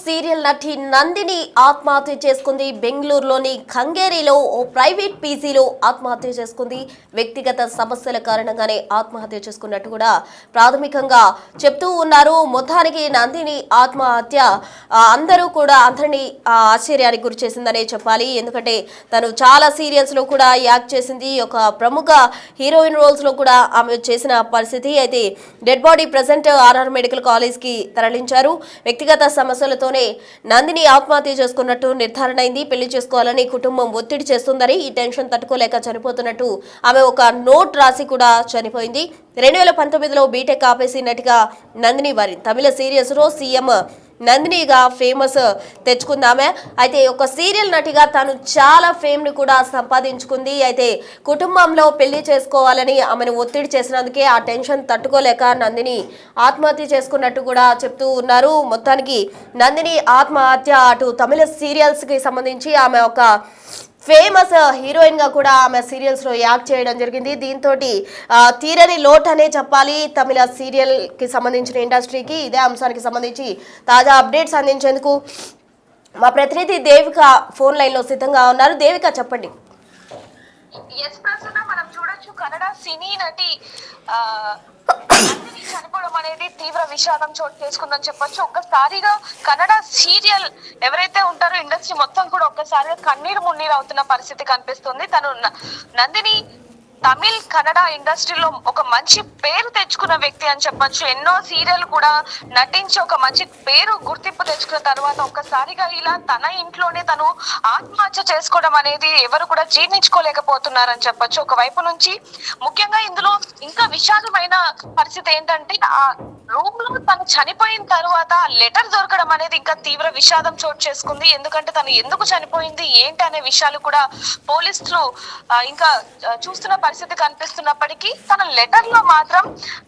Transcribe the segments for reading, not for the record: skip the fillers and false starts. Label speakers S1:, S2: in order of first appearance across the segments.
S1: Serial నటి నందిని ఆత్మహత్య చేసుకుంది. బెంగళూరులోని ఖంగేరిలో ఓ ప్రైవేట్ పీజీలో ఆత్మహత్య చేసుకుంది. వ్యక్తిగత సమస్యల కారణంగానే ఆత్మహత్య చేసుకున్నట్టు కూడా ప్రాథమికంగా చెప్తూ ఉన్నారు. మొత్తానికి నందిని ఆత్మహత్య అందరూ కూడా అందరినీ ఆశ్చర్యానికి గురి చేసిందనే చెప్పాలి. ఎందుకంటే తను చాలా సీరియల్స్ లో కూడా యాక్ట్ చేసింది. ఒక ప్రముఖ హీరోయిన్ రోల్స్ లో కూడా ఆమె చేసిన పరిస్థితి. అయితే dead body present RR medical college కి తరలించారు. వ్యక్తిగత సమస్యలతోనే నందిని ఆత్మహత్య చేసుకున్నట్టు నిర్ధారణ అయింది. పెళ్లి చేసుకోవాలని కుటుంబం ఒత్తిడి చేస్తుందని, ఈ టెన్షన్ తట్టుకోలేక చనిపోతున్నట్టు ఆమె ఒక నోట్ రాసి కూడా చనిపోయింది. 2019లో బీటెక్ ఆపేసి నటిగా నందిని వారి తమిళ సీరియల్స్ లో సీఎం నందినిగా ఫేమస్ తెచ్చుకుందామే. అయితే ఒక సీరియల్ నటిగా తను చాలా ఫేమ్ ని కూడా సంపాదించుకుంది. అయితే కుటుంబంలో పెళ్లి చేసుకోవాలని ఆమెను ఒత్తిడి చేసినందుకే ఆ టెన్షన్ తట్టుకోలేక నందిని ఆత్మహత్య చేసుకున్నట్టు కూడా చెప్తూ ఉన్నారు. మొత్తానికి నందిని ఆత్మహత్య అటు తమిళ సీరియల్స్ కి సంబంధించి ఆమె ఒక ఫేమస్ హీరోయిన్ గా కూడా ఆమె సీరియల్స్ లో యాక్ట్ చేయడం జరిగింది. దీంతో తీరని లోట్ అనే చెప్పాలి తమిళ సీరియల్ కి సంబంధించిన ఇండస్ట్రీకి. ఇదే అంశానికి సంబంధించి తాజా అప్డేట్స్ అందించేందుకు మా ప్రతినిధి దేవిక ఫోన్ లైన్ లో సిద్ధంగా ఉన్నారు. దేవిక, చెప్పండి.
S2: మనం చూడొచ్చు, కన్నడ సినీ నటి చనిపోవడం అనేది తీవ్ర విషాదం చోటు చేసుకుందని చెప్పొచ్చు. ఒక్కసారిగా కన్నడ సీరియల్ ఎవరైతే ఉంటారో ఇండస్ట్రీ మొత్తం కూడా ఒక్కసారిగా కన్నీరు మున్నీరు అవుతున్న పరిస్థితి కనిపిస్తుంది. తను నందిని తమిళ్ కన్నడ ఇండస్ట్రీలో ఒక మంచి పేరు తెచ్చుకున్న వ్యక్తి అని చెప్పొచ్చు. ఎన్నో సీరియల్ కూడా నటించి ఒక మంచి పేరు గుర్తింపు తెచ్చుకున్న తర్వాత ఒక్కసారిగా ఇలా తన ఇంట్లోనే తను ఆత్మహత్య చేసుకోవడం అనేది ఎవరు కూడా జీర్ణించుకోలేకపోతున్నారని చెప్పొచ్చు. ఒకవైపు నుంచి ముఖ్యంగా ఇందులో ఇంకా విషాదమైన పరిస్థితి ఏంటంటే, ఆ రూమ్ లో తను చనిపోయిన తర్వాత లెటర్ దొరకడం అనేది ఇంకా తీవ్ర విషాదం చోటు చేసుకుంది. ఎందుకంటే తను ఎందుకు చనిపోయింది ఏంటి అనే విషయాలు కూడా పోలీసులు ఇంకా చూస్తున్న పరిస్థితి కనిపిస్తున్నప్పటికీ, తన లెటర్ లో మాత్రం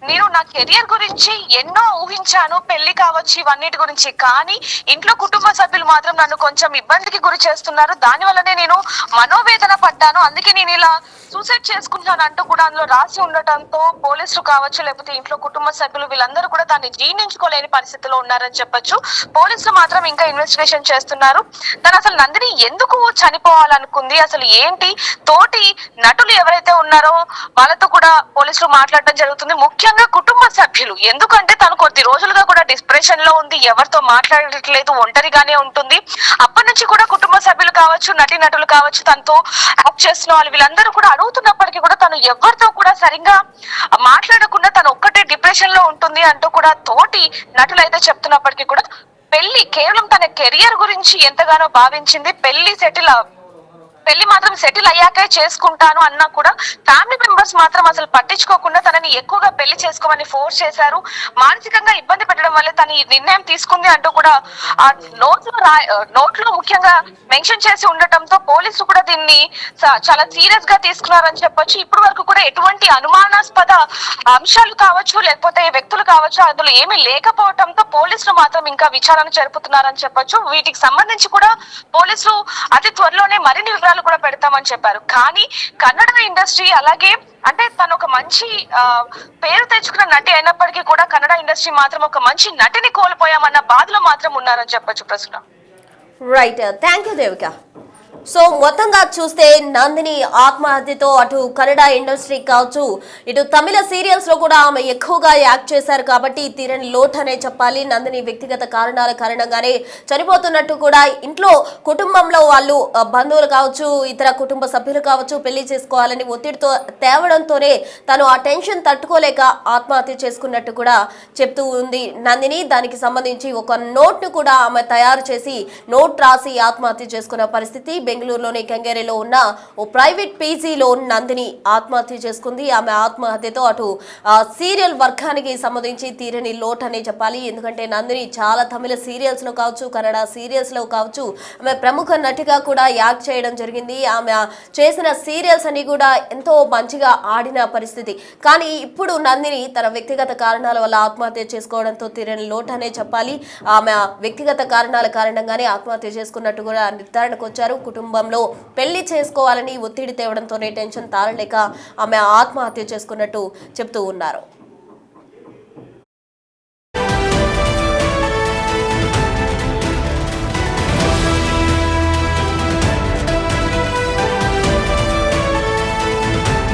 S2: నేను నా కెరియర్ గురించి ఎన్నో ఊహించాను, పెళ్లి కావచ్చు ఇవన్నిటి గురించి, కానీ ఇంట్లో కుటుంబ సభ్యులు మాత్రం నన్ను కొంచెం ఇబ్బందికి గురి చేస్తున్నారు, దాని వల్లనే నేను మనోవేదన పడ్డాను, అందుకే నేను ఇలా సూసైడ్ చేసుకుంటాను అంటూ కూడా అందులో రాసి ఉండటంతో పోలీసులు కావచ్చు లేకపోతే ఇంట్లో కుటుంబ సభ్యులు వీళ్ళందరూ కూడా దాన్ని జీర్ణించుకోలేని పరిస్థితిలో ఉన్నారని చెప్పొచ్చు. పోలీసులు మాత్రం ఇంకా ఇన్వెస్టిగేషన్ చేస్తున్నారు. తను అసలు నందిని ఎందుకు చనిపోవాలనుకుంది, అసలు ఏంటి, తోటి నటులు ఎవరైతే ఉన్నారో వాళ్ళతో కూడా పోలీసులు మాట్లాడడం జరుగుతుంది. ముఖ్యంగా కుటుంబ సభ్యులు, ఎందుకంటే తను కొద్ది రోజులుగా కూడా డిప్రెషన్ లో ఉంది, ఎవరితో మాట్లాడట్లేదు, ఒంటరిగానే ఉంటుంది. అప్పటి నుంచి కూడా కుటుంబ సభ్యులు కావచ్చు, నటులు కావచ్చు, తనతో యాక్ట్ చేస్తున్న వాళ్ళు వీళ్ళందరూ కూడా అడుగుతున్నప్పటికీ కూడా తను ఎవరితో కూడా సరిగ్గా మాట్లాడకుండా తను ఒక్కటే డిప్రెషన్ లో ఉంటుంది అంటూ కూడా తోటి నటులు అయితే చెప్తున్నప్పటికీ కూడా పెళ్లి కేవలం తన కెరియర్ గురించి ఎంతగానో భావించింది. పెళ్లి మాత్రం సెటిల్ అయ్యాకే చేసుకుంటాను అన్నా కూడా ఫ్యామిలీ మెంబర్స్ మాత్రం అసలు పట్టించుకోకుండా తనని ఎక్కువగా పెళ్లి చేసుకోమని ఫోర్స్ చేశారు. మానసికంగా ఇబ్బంది పెట్టడం వల్ల తను ఈ నిర్ణయం తీసుకుంది అంటూ కూడా ఆ నోట్లో ముఖ్యంగా మెన్షన్ చేసి ఉండటంతో పోలీసులు కూడా దీన్ని చాలా సీరియస్ గా తీసుకున్నారని చెప్పొచ్చు. ఇప్పటి వరకు కూడా ఎటువంటి అనుమానాస్పద అంశాలు కావచ్చు లేకపోతే వ్యక్తులు కావచ్చు అందులో ఏమీ లేకపోవడంతో పోలీసులు మాత్రం ఇంకా విచారణ జరుపుతున్నారని చెప్పొచ్చు. వీటికి సంబంధించి కూడా పోలీసులు అతి త్వరలోనే మరిన్ని వివరాలు కూడా పెడతామని చెప్పారు. కానీ కన్నడ ఇండస్ట్రీ అలాగే అంటే తను ఒక మంచి పేరు తెచ్చుకున్న నటి అయినప్పటికీ కూడా కన్నడ ఇండస్ట్రీ మాత్రం ఒక మంచి నటిని కోల్పోయామన్న బాధలో మాత్రం ఉన్నారని చెప్పొచ్చు. ప్రస్తుతం
S1: right, thank you Devika. So మొత్తంగా చూస్తే నందిని ఆత్మహత్యతో అటు కన్నడ ఇండస్ట్రీ కావచ్చు, ఇటు తమిళ సీరియల్స్ లో కూడా ఆమె ఎక్కువగా యాక్ట్ చేశారు కాబట్టి తీరని లోట్ అనే చెప్పాలి. నందిని వ్యక్తిగత కారణాల కారణంగానే చనిపోతున్నట్టు కూడా ఇంట్లో కుటుంబంలో వాళ్ళు బంధువులు కావచ్చు, ఇతర కుటుంబ సభ్యులు కావచ్చు పెళ్లి చేసుకోవాలని ఒత్తిడితో తేవడంతోనే తను ఆ టెన్షన్ తట్టుకోలేక ఆత్మహత్య చేసుకున్నట్టు కూడా చెప్తూ ఉంది నందిని. దానికి సంబంధించి ఒక నోట్ ను కూడా ఆమె తయారు చేసి నోట్ రాసి ఆత్మహత్య చేసుకున్న పరిస్థితి. బెంగళూరులోని కంగేరిలో ఉన్న ఓ ప్రైవేట్ పీజీలో నందిని ఆత్మహత్య చేసుకుంది. ఆమె ఆత్మహత్యతో అటు సీరియల్ వర్గానికి సంబంధించి తీరని లోట్ అనే చెప్పాలి. ఎందుకంటే నందిని చాలా తమిళ సీరియల్స్ లో కావచ్చు, కన్నడ సీరియల్స్ లో కావచ్చు ఆమె ప్రముఖ నటిగా కూడా యాక్ట్ చేయడం జరిగింది. ఆమె చేసిన సీరియల్స్ అన్ని కూడా ఎంతో మంచిగా ఆడిన పరిస్థితి. కానీ ఇప్పుడు నందిని తన వ్యక్తిగత కారణాల వల్ల ఆత్మహత్య చేసుకోవడంతో తీరని లోట్ అనే చెప్పాలి. ఆమె వ్యక్తిగత కారణాల కారణంగానే ఆత్మహత్య చేసుకున్నట్టు కూడా నిర్ధారణకు వచ్చారు. కుటుంబంలో పెళ్లి చేసుకోవాలని ఒత్తిడి తేవడంతోనే టెన్షన్ తాళలేక ఆమె ఆత్మహత్య చేసుకున్నట్టు చెప్తూ ఉన్నారు.